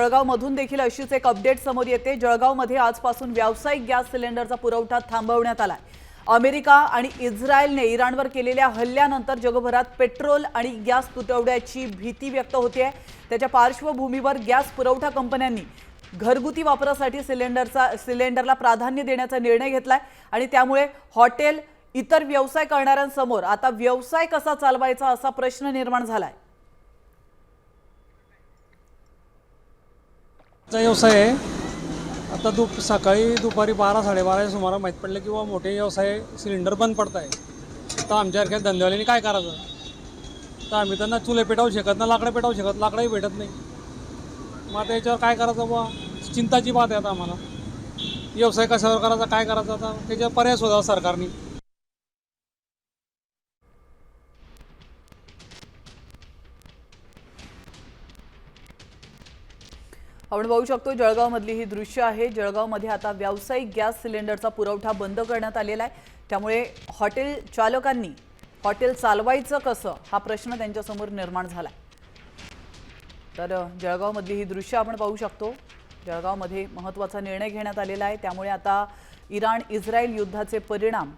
जळगावमधून देखील अशीच एक अपडेट समोर येते। जळगावमध्ये आजपासून व्यावसायिक गॅस सिलेंडरचा पुरवठा थांबवण्यात आलाय। अमेरिका आणि इस्रायलने इराणवर केलेल्या हल्ल्यानंतर जगभरात पेट्रोल आणि गॅस तुटवड्याची भीती व्यक्त होते। त्याच्या पार्श्वभूमीवर गॅस पुरवठा कंपन्यांनी घरगुती वापरासाठी सिलेंडरला प्राधान्य देण्याचा निर्णय घेतलाय आणि त्यामुळे हॉटेल इतर व्यवसाय करणाऱ्यांसमोर आता व्यवसाय कसा चालवायचा असा प्रश्न निर्माण झालाय। व्यवसाय आहे आता सकाळी दुपारी 12-12:30 सुमारास माहीत पडलं की मोठे व्यवसाय सिलेंडर बंद पडत आहे। तर आमच्यासारख्या धंदेवाल्यांनी काय करायचं? तर आम्ही तर ना चुले पेटवू शकत ना लाकडं पेटवू शकत, लाकडंही भेटत नाही। मग आता याच्यावर काय करायचं बुवा, चिंताची बात आहे आता आम्हाला। व्यवसाय कशावर करायचा, काय करायचं, आता त्याच्यावर पर्याय शोधावा सरकारने। आपण पाहू शकतो जळगावमधली ही दृश्य आहे। जळगावमध्ये आता व्यावसायिक गॅस सिलेंडरचा पुरवठा बंद करण्यात आलेला आहे। त्यामुळे हॉटेल चालकांनी हॉटेल चालवायचं कसं हा प्रश्न त्यांच्यासमोर निर्माण झाला। तर जळगावमधली ही दृश्य आपण पाहू शकतो। जळगावमध्ये महत्त्वाचा निर्णय घेण्यात आलेला आहे। त्यामुळे आता इराण इस्रायल युद्धाचे परिणाम